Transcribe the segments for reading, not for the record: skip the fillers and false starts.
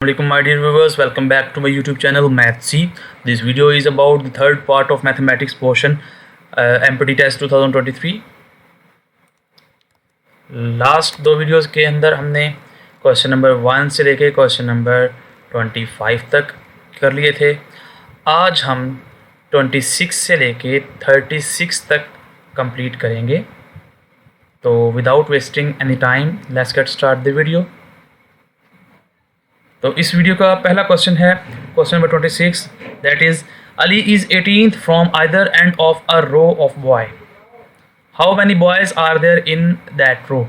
Assalamualaikum my dear viewers, welcome back to my YouTube channel Maths. This video is about the third part of mathematics portion, MPT test 2023. Last दो videos के अंदर हमने question number 1 से लेके question number 25 तक कर लिए थे। आज हम 26 से लेके 36 तक कंप्लीट करेंगे। तो without wasting any time let's get start the video. तो इस वीडियो का पहला क्वेश्चन है question number 26, that is Ali is 18th from either end of a row of boy, how many boys are there in that row.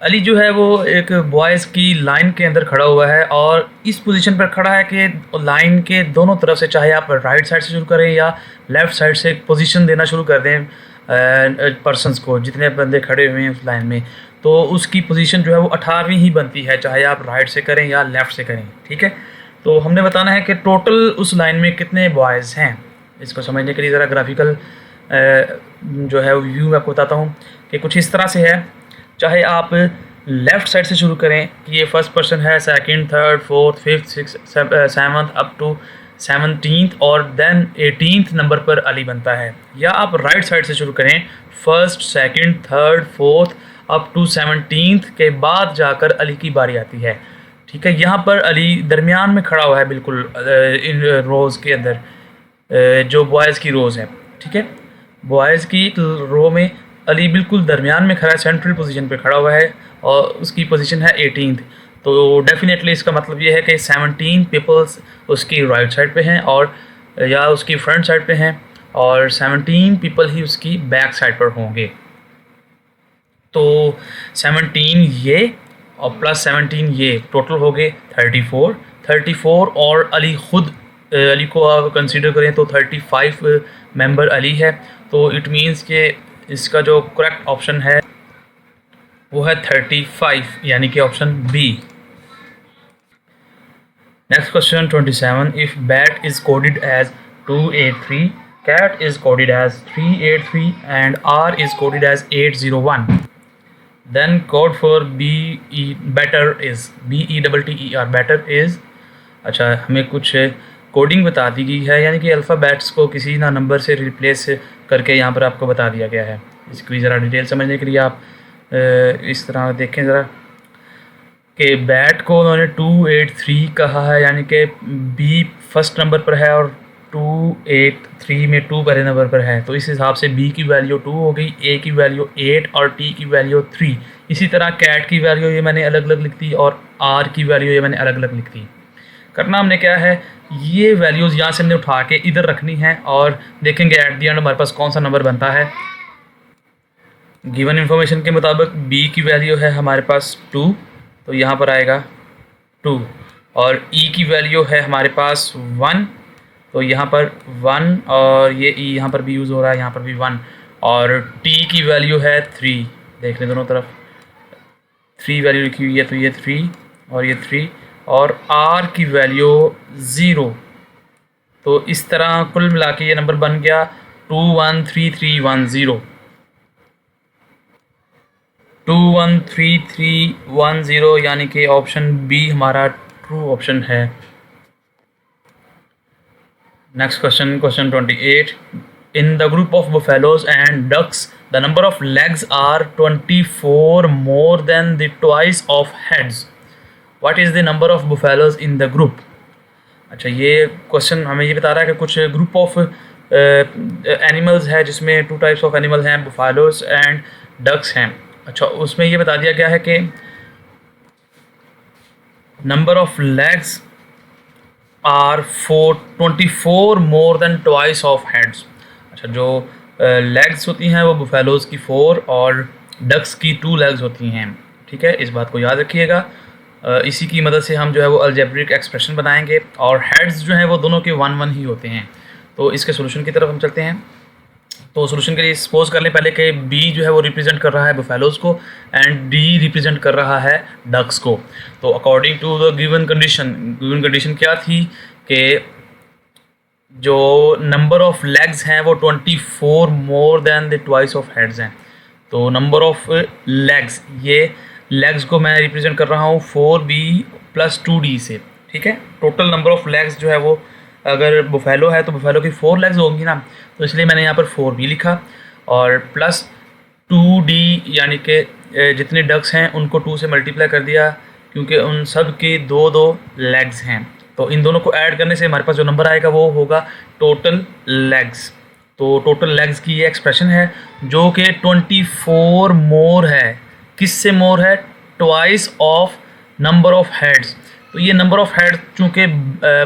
Ali जो है वो एक boys की लाइन के अंदर खड़ा हुआ है और इस पोजीशन पर खड़ा है कि लाइन के दोनों तरफ से, चाहे आप राइट साइड से शुरू करें या लेफ़्ट साइड से पोजीशन देना शुरू कर दें पर्सनस को, जितने बंदे खड़े हुए हैं उस लाइन में, तो उसकी पोजीशन जो है वो 18वीं ही बनती है, चाहे आप राइट से करें या लेफ़्ट से करें। ठीक है, तो हमने बताना है कि टोटल उस लाइन में कितने बॉयज़ हैं। इसको समझने के लिए ज़रा ग्राफिकल जो है वो व्यू मैं आपको बताता हूँ कि कुछ इस तरह से है। चाहे आप लेफ़्ट साइड से शुरू करें कि ये फर्स्ट पर्सन है, second, third, fourth, fifth, six, seventh up to 17th और देन 18th नंबर पर अली बनता है, या आप राइट साइड से शुरू करें, first, second, third, fourth up to 17th के बाद जाकर अली की बारी आती है। ठीक है, यहाँ पर अली दरमियान में खड़ा हुआ है बिल्कुल इन रोज़ के अंदर, जो बॉयज़ की रोज़ है। ठीक है, बॉयज़ की रो में अली बिल्कुल दरमियान में खड़ा है, सेंट्रल पोजीशन पे खड़ा हुआ है और उसकी पोजीशन है 18th। तो डेफिनेटली इसका मतलब ये है कि 17 पीपल्स उसकी राइट साइड पे हैं और या उसकी फ्रंट साइड पे हैं और 17 पीपल ही उसकी बैक साइड पर होंगे। तो 17 ये और प्लस 17 ये टोटल हो गए 34 और अली ख़ुद अली को आप कंसीडर करें तो 35 मेंबर अली है। तो इट मीन्स कि इसका जो करेक्ट ऑप्शन है वो है 35, यानी कि option B. Next question 27, if bat is coded as 283, cat is coded as 383 and r is coded as 801, then code for better is better better is। अच्छा, हमें कुछ कोडिंग बता दी गई है, यानी कि अल्फ़ाबेट्स को किसी ना नंबर से रिप्लेस करके यहाँ पर आपको बता दिया गया है। इसकी ज़रा डिटेल समझने के लिए आप इस तरह देखें ज़रा कि बैट को उन्होंने 283 कहा है, यानी कि बी फर्स्ट नंबर पर है और 283 में 2 पहले नंबर पर है, तो इस हिसाब से बी की वैल्यू 2 हो गई, ए की वैल्यू 8 और टी की वैल्यू 3। इसी तरह कैट की वैल्यू ये मैंने अलग अलग लिख दी और आर की वैल्यू ये मैंने अलग अलग लिख दी। करना हमने क्या है, ये वैल्यूज़ यहाँ से हमने उठा के इधर रखनी है और देखेंगे एट दी एंड हमारे पास कौन सा नंबर बनता है। गिवन इन्फॉर्मेशन के मुताबिक बी की वैल्यू है हमारे पास 2, तो यहाँ पर आएगा 2, और ई की वैल्यू है हमारे पास 1, तो यहाँ पर 1 और ये ई यहाँ पर भी यूज़ हो रहा है, यहाँ पर भी 1, और टी की वैल्यू है 3। देख लें दोनों तरफ 3 वैल्यू लिखी हुई है, तो ये 3 और ये 3, और आर की वैल्यू 0। तो इस तरह कुल मिला के ये नंबर बन गया 213310, 213310, यानी कि ऑप्शन बी हमारा ट्रू ऑप्शन है। Next question, question 28, in the group of buffaloes and ducks the number of legs are 24 more than the twice of heads, what is the number of buffaloes in the group। अच्छा, ये question हमें ये बता रहा है कि कुछ group of animals है जिसमें 2 टाइप्स ऑफ एनिमल हैं, बुफालोस एंड डक्स हैं। अच्छा, उसमें ये बता दिया गया है कि number of legs are 24 more than twice of heads. अच्छा, जो लेग्स होती हैं वो बुफेलोज़ की 4 और डक्स की 2 लेग्स होती हैं। ठीक है, इस बात को याद रखिएगा। इसी की मदद से हम जो है वो अलजेब्रिक एक्सप्रेशन बनाएंगे, और हेड्स जो हैं वो दोनों के 1 ही होते हैं। तो इसके सोल्यूशन की तरफ हम चलते हैं। तो सोल्यूशन के लिए सपोज कर लें पहले कि बी जो है वो रिप्रेजेंट कर रहा है बुफेलोज़ को एंड डी रिप्रेजेंट कर रहा है डक्स को। तो according to the given condition क्या थी कि जो नंबर ऑफ़ लेग्स हैं वो 24 more then the twice of heads हैं। तो नंबर ऑफ़ लेग्स, ये लेग्स को मैं रिप्रेजेंट कर रहा हूँ 4b + 2d से। ठीक है। टोटल नंबर ऑफ लेग्स जो है वो, अगर बुफेलो है तो बुफेलो की 4 लेग्स होंगी ना, तो इसलिए मैंने यहाँ पर 4b लिखा, और प्लस 2d यानी कि जितने डक्स हैं उनको 2 से मल्टीप्लाई कर दिया, क्योंकि उन सब के 2-2 लेग्स हैं। तो इन दोनों को ऐड करने से हमारे पास जो नंबर आएगा वो होगा टोटल लेग्स। तो टोटल लेग्स की ये एक्सप्रेशन है जो कि 24 मोर है। किससे मोर है? Twice of number of heads. तो ये नंबर ऑफ हेड, चूँकि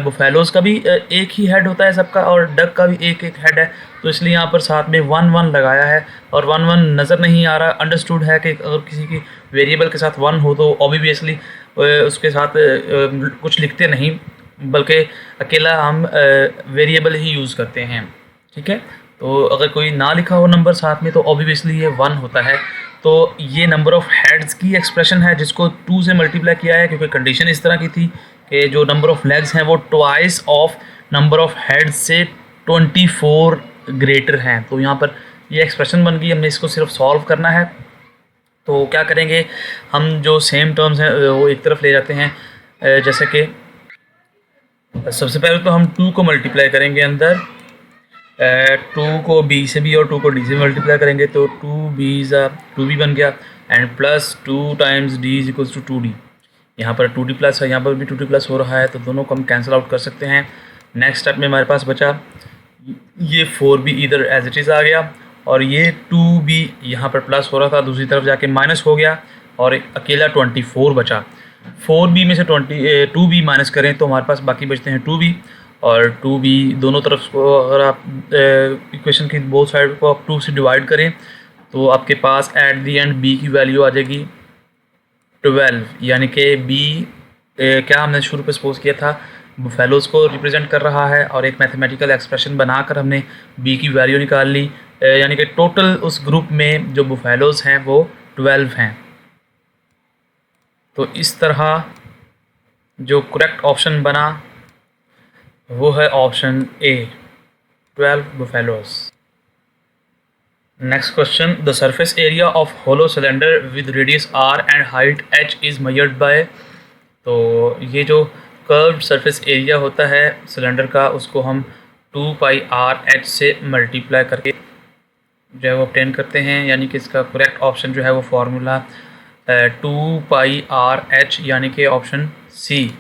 बुफेलोज़ का भी एक ही हेड होता है सबका, और डक का भी एक एक हेड है, तो इसलिए यहाँ पर साथ में 1-1 लगाया है। और 1-1 नज़र नहीं आ रहा, अंडरस्टूड है कि अगर किसी की वेरिएबल के साथ 1 हो तो ऑब्वियसली उसके साथ कुछ लिखते नहीं, बल्कि अकेला हम वेरिएबल ही यूज़ करते हैं। ठीक है, तो अगर कोई ना लिखा हो नंबर साथ में तो ऑब्वियसली ये 1 होता है। तो ये नंबर ऑफ़ हेड्स की एक्सप्रेशन है जिसको 2 से मल्टीप्लाई किया है, क्योंकि कंडीशन इस तरह की थी कि जो नंबर ऑफ़ लेग्स हैं वो twice of number of heads से 24 ग्रेटर हैं। तो यहाँ पर ये एक्सप्रेशन बन गई, हमने इसको सिर्फ सॉल्व करना है। तो क्या करेंगे, हम जो सेम टर्म्स हैं वो एक तरफ ले जाते हैं। जैसे कि सबसे पहले तो हम 2 को मल्टीप्लाई करेंगे अंदर, 2 को b से भी और 2 को d से मल्टीप्लाई करेंगे, तो 2b बन गया, and plus 2 times d is equals to 2d। यहाँ पर 2d प्लस है, यहाँ पर भी 2d प्लस हो रहा है, तो दोनों को हम कैंसिल आउट कर सकते हैं। नेक्स्ट स्टेप में हमारे पास बचा ये 4b इधर एज इट इज़ आ गया, और ये 2b यहाँ पर प्लस हो रहा था, दूसरी तरफ जाके माइनस हो गया, और एक अकेला 24 बचा। 4b में से 2b माइनस करें तो हमारे पास बाकी बचते हैं 2b, और 2b दोनों तरफ को अगर आप इक्वेशन की बोथ साइड को आप 2 से डिवाइड करें तो आपके पास एट दी एंड b की वैल्यू आ जाएगी 12, यानी कि b क्या हमने शुरू पे सपोज किया था बुफेलोज़ को रिप्रेजेंट कर रहा है, और एक मैथमेटिकल एक्सप्रेशन बनाकर हमने b की वैल्यू निकाल ली, यानी कि टोटल उस ग्रुप में जो बुफेलोज़ हैं वो 12 हैं। तो इस तरह जो करेक्ट ऑप्शन बना वो है option A, 12 buffaloes. Next question, the surface area of hollow cylinder with radius r and height h is measured by. तो ये जो कर्व्ड सरफेस एरिया होता है सिलेंडर का, उसको हम 2πr/h से मल्टीप्लाई करके जो है वो ऑब्टेन करते हैं, यानी कि इसका करेक्ट ऑप्शन जो है वो फार्मूला 2πr/h यानी कि option C.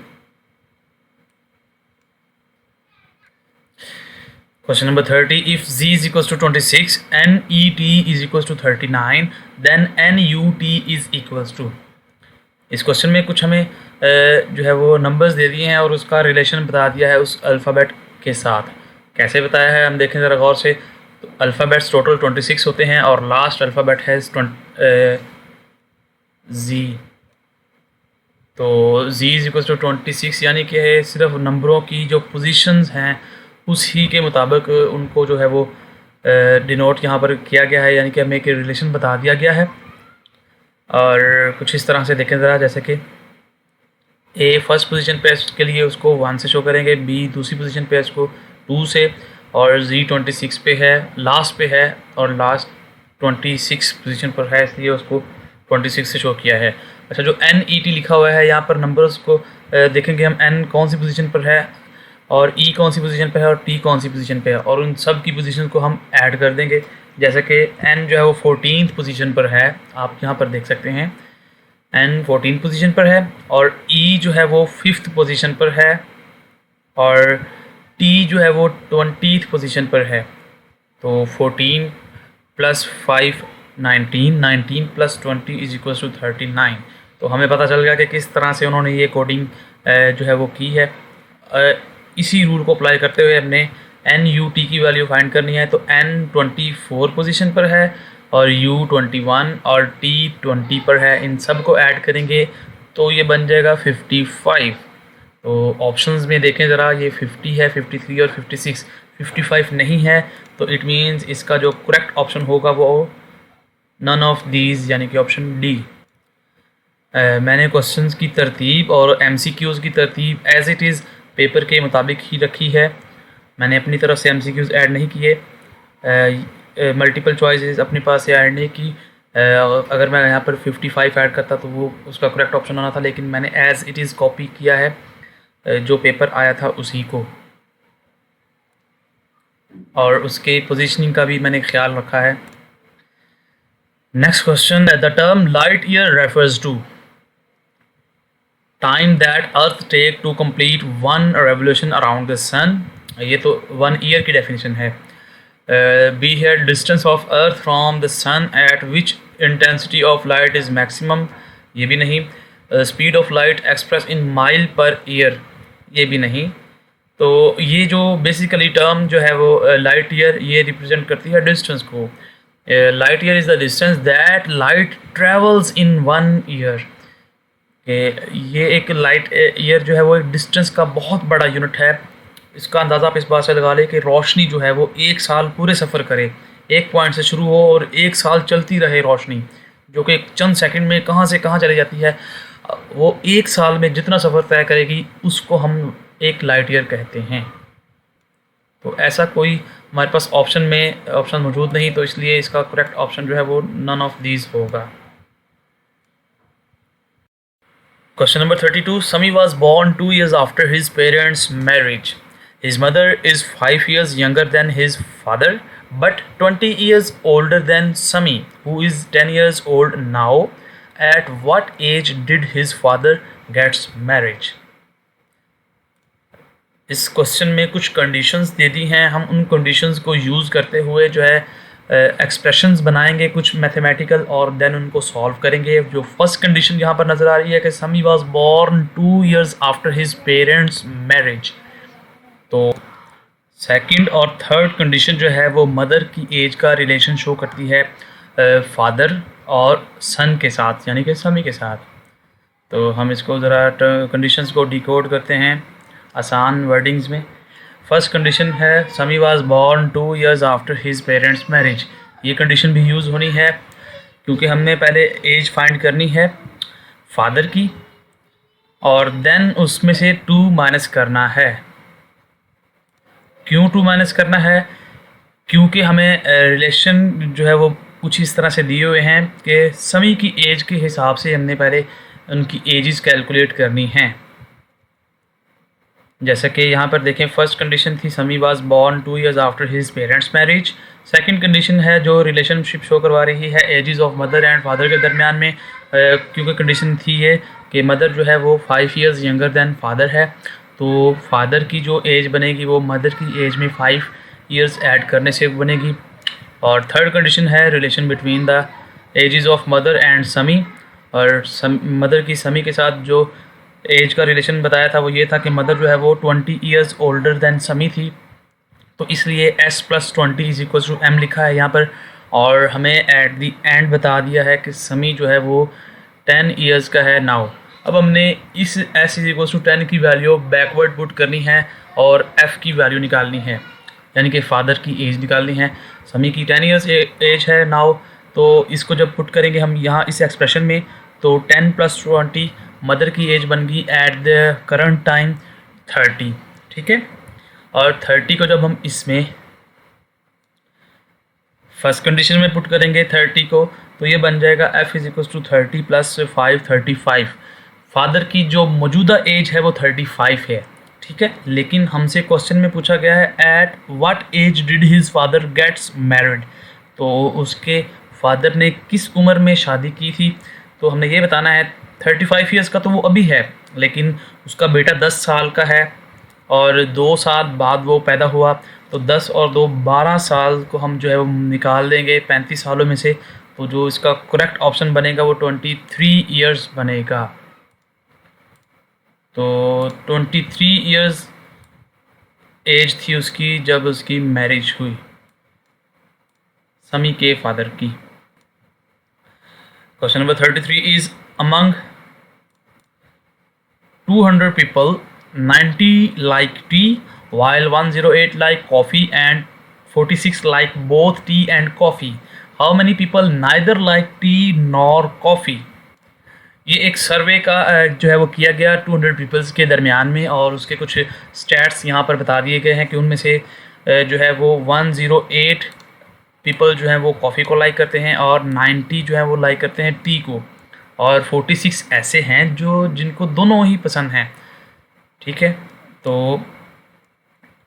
Question number 30, if z is equals to 26, net is equals to 39, then nut is equals to। इस क्वेश्चन में कुछ हमें जो है वो नंबर्स दे दिए हैं और उसका रिलेशन बता दिया है उस अल्फ़ाबेट के साथ। कैसे बताया है हम देखें ज़रा गौर से। तो अल्फ़ाबेट्स टोटल 26 होते हैं और लास्ट अल्फ़ाबेट है z। तो z इज इक्वल्स टू 26, यानी कि सिर्फ नंबरों की जो पोजीशंस हैं उसी के मुताबिक उनको जो है वो डिनोट यहाँ पर किया गया है, यानी कि हमें एक रिलेशन बता दिया गया है। और कुछ इस तरह से देखें ज़रा, जैसे कि ए फर्स्ट पोजीशन पे के लिए उसको 1 से शो करेंगे, बी दूसरी पोजीशन पे उसको 2 से, और जी 26 पे है, लास्ट पे है, और लास्ट 26 पोजीशन पर है इसलिए उसको 26 से शो किया है। अच्छा, जो NET लिखा हुआ है यहाँ पर नंबर्स को देखेंगे हम, N कौन सी पोजीशन पर है और E कौन सी पोजीशन पे है और T कौन सी पोजीशन पे है, और उन सब की पोजीशन को हम ऐड कर देंगे। जैसे कि N जो है वो 14th पोजीशन पर है, आप यहाँ पर देख सकते हैं N 14 पोजीशन पर है, और E जो है वो 5th पोजीशन पर है, और T जो है वो 20th पोजीशन पर है। तो 14 + 5 19, 19 + 20 इज इक्वल टू 39। तो हमें पता चल गया कि किस तरह से उन्होंने ये कोडिंग जो है वो की है। इसी रूल को अप्लाई करते हुए हमने NUT की वैल्यू फाइंड करनी है। तो N 24 पोजीशन पर है और U 21 और T 20 पर है, इन सब को ऐड करेंगे तो ये बन जाएगा 55। तो ऑप्शंस में देखें ज़रा, ये 50 है, 53 और 56, 55 नहीं है, तो इट मीन्स इसका जो करेक्ट ऑप्शन होगा वो नन ऑफ दीज, यानी कि ऑप्शन डी। मैंने क्वेश्चंस की तरतीब और MCQs की तरतीब एज इट इज़ पेपर के मुताबिक ही रखी है। मैंने अपनी तरफ से MCQs ऐड नहीं किए, मल्टीपल चॉइसेस अपने पास से ऐड नहीं की। अगर मैं यहाँ पर 55 ऐड करता तो वो उसका करेक्ट ऑप्शन होना था, लेकिन मैंने एज़ इट इज़ कॉपी किया है। जो पेपर आया था उसी को, और उसके पोजीशनिंग का भी मैंने ख्याल रखा है। Next question, the term light year refers to time that earth take to complete one revolution around the sun. ये तो 1 ईयर की डेफिनेशन है। बी है distance of earth from the sun at which intensity of light is maximum, ये भी नहीं। Speed of light express in mile per year, ये भी नहीं। तो ये जो बेसिकली टर्म जो है वो लाइट ईयर, ये रिप्रेजेंट करती है डिस्टेंस को। Light year is the distance that light travels in 1 year. ये एक लाइट ईयर जो है वो एक डिस्टेंस का बहुत बड़ा यूनिट है। इसका अंदाज़ा आप इस बात से लगा लें कि रोशनी जो है वो 1 साल पूरे सफ़र करे, एक पॉइंट से शुरू हो और 1 साल चलती रहे रोशनी, जो कि चंद सेकंड में कहाँ से कहाँ चली जाती है। वो 1 साल में जितना सफ़र तय करेगी उसको हम एक लाइट ईयर कहते हैं। तो ऐसा कोई हमारे पास ऑप्शन मौजूद नहीं, तो इसलिए इसका करेक्ट ऑप्शन जो है वो नन ऑफ दीज होगा। Question number 32. Sami was born 2 years after his parents' marriage. His mother is 5 years younger than his father, but 20 years older than Sami, who is 10 years old now. At what age did his father gets marriage? इस question में कुछ conditions दे दी हैं। हम उन conditions को use करते हुए जो है एक्सप्रेशंस बनाएंगे कुछ मैथमेटिकल, और देन उनको सॉल्व करेंगे। जो फर्स्ट कंडीशन यहाँ पर नज़र आ रही है कि Sammy was born 2 years after his parents marriage, तो सेकंड और थर्ड कंडीशन जो है वो मदर की एज का रिलेशन शो करती है फादर और सन के साथ, यानी कि समी के साथ। तो हम इसको ज़रा कंडीशंस को डिकोड करते हैं आसान वर्डिंग्स में। फर्स्ट कंडीशन है Sammy was born 2 years after his parents marriage. ये कंडीशन भी यूज़ होनी है क्योंकि हमने पहले एज फाइंड करनी है फादर की, और देन उसमें से 2 माइनस करना है। क्यों 2 माइनस करना है? क्योंकि हमें रिलेशन जो है वो कुछ इस तरह से दिए हुए हैं कि समी की एज के हिसाब से हमने पहले उनकी एजेस कैलकुलेट करनी हैं। जैसा कि यहाँ पर देखें, फर्स्ट कंडीशन थी Sammy was born 2 years after his parents marriage. Second condition है जो रिलेशनशिप शो करवा रही है ages of mother and father के दरमियान में, क्योंकि कंडीशन थी ये कि मदर जो है वो 5 years यंगर दैन फादर है, तो फादर की जो एज बनेगी वो मदर की एज में 5 years ऐड करने से बनेगी। और थर्ड कंडीशन है relation between the ages of mother and Sammy, और मदर की समी के साथ जो एज का रिलेशन बताया था वो ये था कि मदर जो है वो 20 years ओल्डर दैन समी थी, तो इसलिए s + 20 = m लिखा है यहाँ पर। और हमें एट दी एंड बता दिया है कि समी जो है वो 10 years का है नाउ। अब हमने इस s = 10 की वैल्यू बैकवर्ड पुट करनी है और f की वैल्यू निकालनी है, यानी कि फादर की एज निकालनी है। समी की 10 years एज है नाउ, तो इसको जब पुट करेंगे हम यहाँ इस एक्सप्रेशन में, तो 10 + 20 मदर की एज बन गई एट द करंट टाइम 30, ठीक है। और 30 को जब हम इसमें फर्स्ट कंडीशन में पुट करेंगे 30 को, तो ये बन जाएगा f = 30 + 5 35। फादर की जो मौजूदा एज है वो 35 है, ठीक है। लेकिन हमसे क्वेश्चन में पूछा गया है at what age did his father gets married, तो उसके फादर ने किस उम्र में शादी की थी। तो हमने ये बताना है 35 years का तो वो अभी है, लेकिन उसका बेटा 10 साल का है और 2 साल बाद वो पैदा हुआ, तो 10 और 2 12 साल को हम जो है वो निकाल देंगे 35 सालों में से, तो जो इसका करेक्ट ऑप्शन बनेगा वो 23 years बनेगा। तो 23 years एज थी उसकी जब उसकी मैरिज हुई समी के फादर की। Question number 33 is among 200 people 90 like tea while 108 like coffee and 46 like both tea and coffee. How many people neither like tea nor coffee? ये एक सर्वे का जो है वो किया गया 200 पीपल्स के दरमियान में, और उसके कुछ स्टैट्स यहाँ पर बता दिए गए हैं कि उनमें से जो है वो 108 पीपल जो हैं वो कॉफ़ी को लाइक करते हैं और 90 जो है वो लाइक करते हैं टी को, और 46 ऐसे हैं जो जिनको दोनों ही पसंद हैं, ठीक है, तो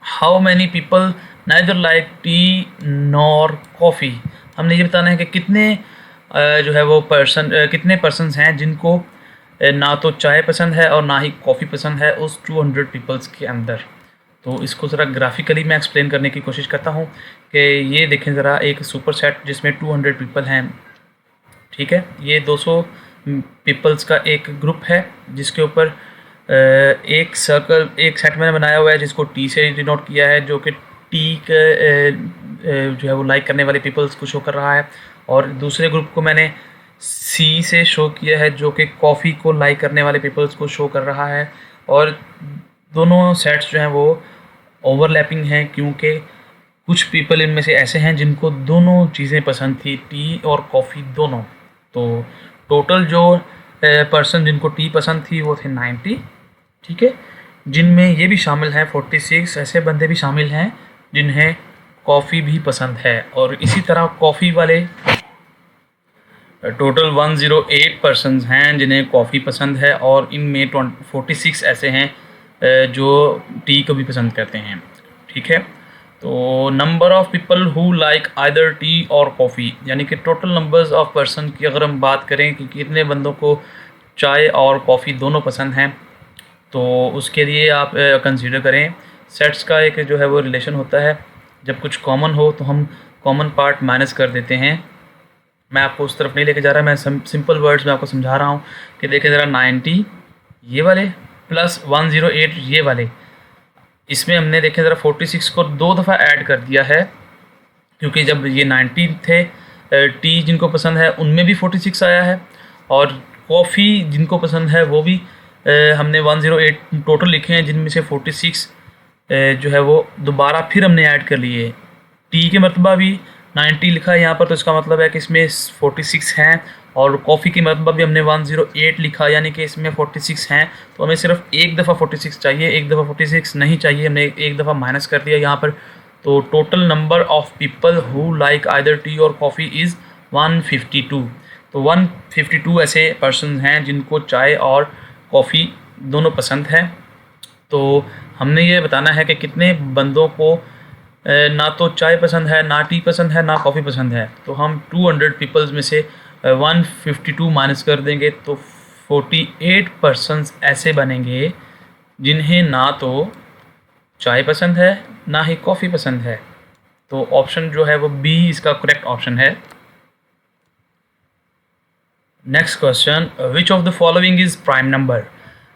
how many people neither like T nor coffee, हमने ये बताना है कि कितने जो है वो कितने पर्सनस हैं जिनको ना तो चाय पसंद है और ना ही कॉफ़ी पसंद है उस 200 पीपल्स के अंदर। तो इसको ज़रा ग्राफिकली मैं एक्सप्लेन करने की कोशिश करता हूँ कि ये देखें ज़रा, एक सुपर सेट जिसमें 200 पीपल हैं, ठीक है, ये 200 पीपल्स का एक ग्रुप है जिसके ऊपर एक सर्कल, एक सेट मैंने बनाया हुआ है जिसको टी से डिनोट किया है, जो कि टी के जो है वो लाइक करने वाले पीपल्स को शो कर रहा है, और दूसरे ग्रुप को मैंने सी से शो किया है जो कि कॉफ़ी को लाइक करने वाले पीपल्स को शो कर रहा है। और दोनों सेट्स जो हैं वो ओवरलैपिंग हैं क्योंकि कुछ पीपल इनमें से ऐसे हैं जिनको दोनों चीज़ें पसंद थी, टी और कॉफ़ी दोनों। तो टोटल जो पर्सन जिनको टी पसंद थी वो थे 90, ठीक है, जिनमें ये भी शामिल हैं 46 ऐसे बंदे भी शामिल हैं जिन्हें कॉफ़ी भी पसंद है। और इसी तरह कॉफ़ी वाले टोटल 108 पर्सन्स हैं जिन्हें कॉफ़ी पसंद है, और इनमें 46 ऐसे हैं जो टी को भी पसंद करते हैं, ठीक है। तो number of people who like either T और कॉफ़ी, यानी कि टोटल नंबर्स ऑफ़ पर्सन की अगर हम बात करें कि कितने बंदों को चाय और कॉफ़ी दोनों पसंद हैं, तो उसके लिए आप कंसीडर करें सेट्स का एक जो है वो रिलेशन होता है, जब कुछ कॉमन हो तो हम कॉमन पार्ट माइनस कर देते हैं। मैं आपको उस तरफ नहीं लेके जा रहा, मैं सिंपल वर्ड्स में आपको समझा रहा हूँ कि देखें ज़रा, 90 ये वाले प्लस 108 ये वाले, इसमें हमने देखें ज़रा 46 को 2 दफ़ा ऐड कर दिया है, क्योंकि जब ये 90 थे टी जिनको पसंद है उनमें भी 46 आया है, और कॉफ़ी जिनको पसंद है वो भी हमने 108 टोटल लिखे हैं, जिनमें से 46 जो है वो दोबारा फिर हमने ऐड कर लिए। टी के मरतबा भी 90 लिखा है यहाँ पर, तो इसका मतलब है कि इसमें 46 हैं, और कॉफ़ी की मरतबा भी हमने 108 लिखा, यानी कि इसमें 46 हैं। तो हमें सिर्फ एक दफ़ा 46 चाहिए, एक दफ़ा 46 नहीं चाहिए, हमने एक दफ़ा माइनस कर दिया यहाँ पर। तो total number of people who like either T और कॉफ़ी इज़ 152। तो 152 ऐसे पर्सन हैं जिनको चाय और कॉफ़ी दोनों पसंद है। तो हमने ये बताना है कि कितने बंदों को ना तो चाय पसंद है, ना टी पसंद है, ना कॉफ़ी पसंद है। तो हम 200 पीपल्स में से 152 माइनस कर देंगे तो 48 पर्सन्स ऐसे बनेंगे जिन्हें ना तो चाय पसंद है ना ही कॉफ़ी पसंद है। तो ऑप्शन जो है वो बी इसका करेक्ट ऑप्शन है। Next question, which of the following is prime number,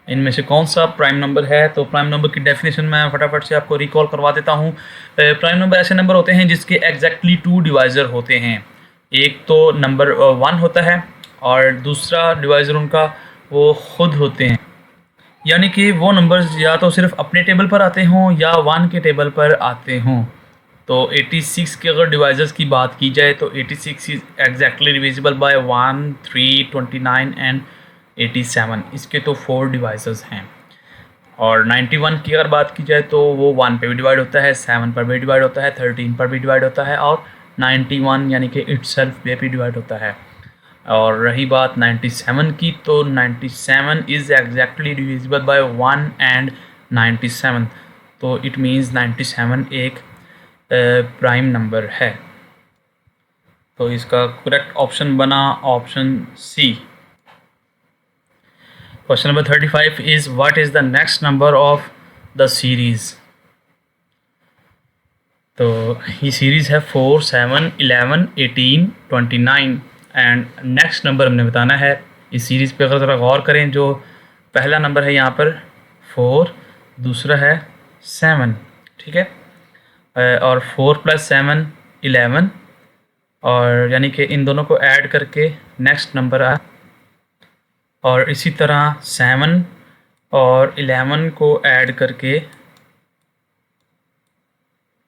इनमें से कौन सा प्राइम नंबर है। तो प्राइम नंबर की डेफिनेशन मैं फटाफट से आपको रिकॉल करवा देता हूँ। प्राइम नंबर ऐसे नंबर होते हैं जिसके एग्जैक्टली 2 डिवाइज़र होते हैं। एक तो नंबर 1 होता है और दूसरा डिवाइज़र उनका वो खुद होते हैं, यानी कि वो नंबर्स या तो सिर्फ अपने टेबल पर आते हों या 1 के टेबल पर आते हों। तो 86 के अगर डिवाइज़र्स की बात की जाए तो 86 is exactly divisible by 1, 3, 29 and 87। इसके तो 4 डिवाइज़र्स हैं। और 91 की अगर बात की जाए तो वो 1 पे भी डिवाइड होता है, 7 पर भी डिवाइड होता है, 13 पर भी डिवाइड होता है, और 91 यानी कि इटसेल्फ पे भी डिवाइड होता है। और रही बात 97 की, तो 97 is exactly divisible by 1 and 97। तो इट मीन्स 97 एक प्राइम नंबर है। तो इसका करेक्ट ऑप्शन बना option C. Question number 35 is what is the next number of the series. तो ये सीरीज़ है 4, 7, 11, 18, 29 एंड नेक्स्ट नंबर हमने बताना है। इस सीरीज़ पे अगर ज़रा गौर करें, जो पहला नंबर है यहाँ पर 4, दूसरा है 7, ठीक है, और 4 + 7 11, और यानी कि इन दोनों को ऐड करके नेक्स्ट नंबर आया। और इसी तरह 7 और 11 को ऐड करके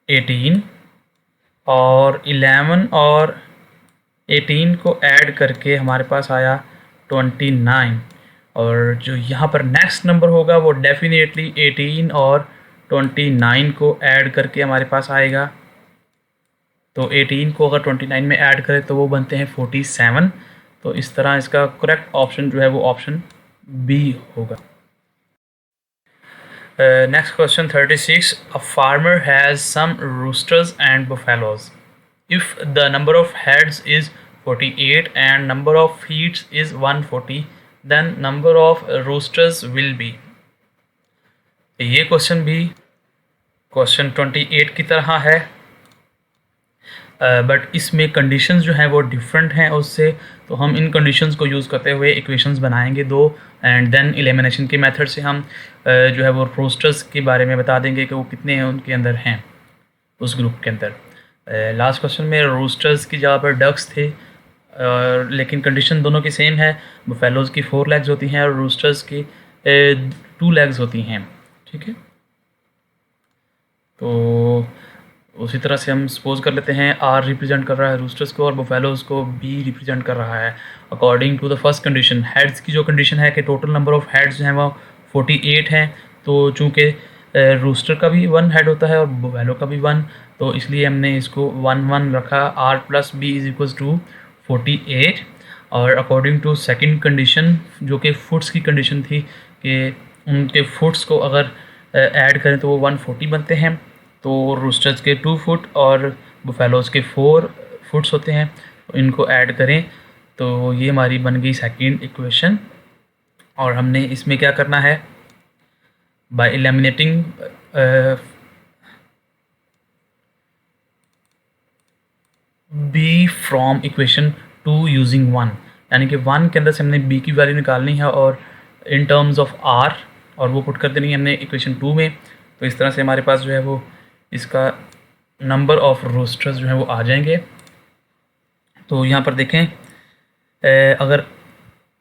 18, और 11 और 18 को ऐड करके हमारे पास आया 29। और जो यहाँ पर नेक्स्ट नंबर होगा वो डेफिनेटली 18 और 29 को ऐड करके हमारे पास आएगा। तो 18 को अगर 29 में ऐड करें तो वो बनते हैं 47। तो इस तरह इसका करेक्ट ऑप्शन जो है वो ऑप्शन बी होगा। Next question 36. A farmer has some roosters and buffaloes. If the number of heads is 48 and number of feet is 140, then number of roosters will be. ये क्वेश्चन भी question 28 की तरह है, but इसमें conditions जो हैं वो डिफरेंट हैं उससे, तो हम इन कंडीशंस को यूज़ करते हुए इक्वेशंस बनाएंगे दो, एंड देन एलिमिनेशन के मेथड से हम जो है वो रोस्टर्स के बारे में बता देंगे कि वो कितने हैं उनके अंदर हैं उस ग्रुप के अंदर। लास्ट क्वेश्चन में रोस्टर्स की जगह पर डक्स थे, लेकिन कंडीशन दोनों की सेम है। बफेलोज़ की 4 लेग्स होती हैं और रोस्टर्स की 2 लेग्स होती हैं, ठीक है। तो उसी तरह से हम सपोज कर लेते हैं आर रिप्रेजेंट कर रहा है रोस्टर्स को और बफेलोज़ को बी रिप्रेजेंट कर रहा है। According to the first condition, heads की जो कंडीशन है कि टोटल नंबर ऑफ हेड्स जो हैं वो 48 हैं, तो चूँकि रोस्टर का भी 1 हेड होता है और बफेलो का भी 1, तो इसलिए हमने इसको 1 रखा। R plus b is equals to 48। और अकॉर्डिंग टू सेकंड कंडीशन जो कि फुट्स की कंडीशन थी कि उनके फुट्स को अगर ऐड करें तो वो 140 बनते हैं, तो रोस्टर्स के 2 फुट और बफेलोज़ के 4 फुट्स होते हैं, तो इनको ऐड करें तो ये हमारी बन गई सेकंड इक्वेशन। और हमने इसमें क्या करना है, by eliminating b from equation 2 using 1, यानी कि 1 के अंदर से हमने बी की वैल्यू निकालनी है और इन टर्म्स ऑफ आर, और वो पुट कर देनी है हमने इक्वेशन 2 में। तो इस तरह से हमारे पास जो है वो इसका नंबर ऑफ रोस्टर्स जो है वो आ जाएंगे। तो यहाँ पर देखें, अगर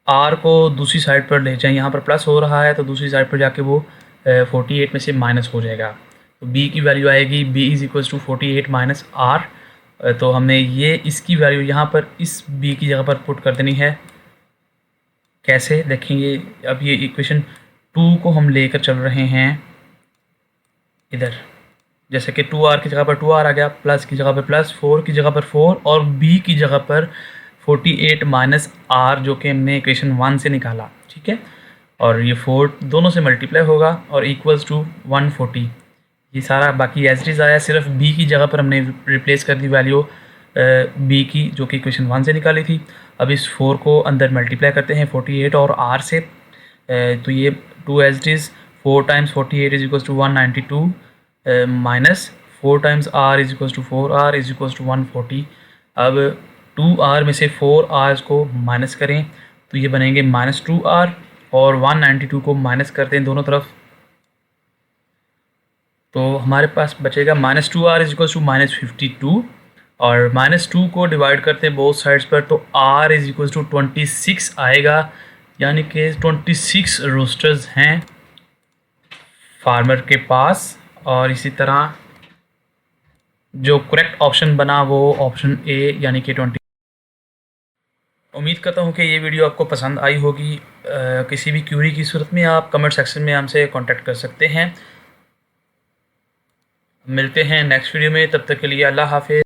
आर को दूसरी साइड पर ले जाएं, यहाँ पर प्लस हो रहा है तो दूसरी साइड पर जाके वो 48 में से माइनस हो जाएगा, तो बी की वैल्यू आएगी B is equals to 48 minus R. तो हमने ये इसकी वैल्यू यहाँ पर इस बी की जगह पर पुट कर देनी है। कैसे देखेंगे, अब ये इक्वेशन 2 को हम लेकर चल रहे हैं इधर, जैसे कि 2r की जगह पर 2r आ गया, प्लस की जगह पर प्लस, 4 की जगह पर 4 और b की जगह पर 48 माइनस r जो कि हमने इक्वेशन 1 से निकाला, ठीक है। और ये 4 दोनों से मल्टीप्लाई होगा और इक्वल्स टू 140। ये सारा बाकी एज इट इज़ आया, सिर्फ b की जगह पर हमने रिप्लेस कर दी वैल्यू b की जो कि इक्वेशन 1 से निकाली थी। अब इस 4 को अंदर मल्टीप्लाई करते हैं 48 और r से, तो ये 2 as it is 4 times 48 is equals to 192 minus 4 times r is equals to 4r is equals to 140। अब 2r में से 4r को माइनस करें तो ये बनेंगे -2r, और 192 को माइनस करते हैं दोनों तरफ, तो हमारे पास बचेगा -2r इज इक्वल्स टू -52, और -2 को डिवाइड करते हैं बोथ साइड्स पर तो r इज इक्वल्स टू 26 आएगा, यानी कि 26 रोस्टर्स हैं फार्मर के पास। और इसी तरह जो करेक्ट ऑप्शन बना वो ऑप्शन ए यानी कि 20। उम्मीद करता हूँ कि ये वीडियो आपको पसंद आई होगी। किसी भी क्यूरी की सूरत में आप कमेंट सेक्शन में हमसे कांटेक्ट कर सकते हैं। मिलते हैं नेक्स्ट वीडियो में, तब तक के लिए अल्लाह हाफिज़।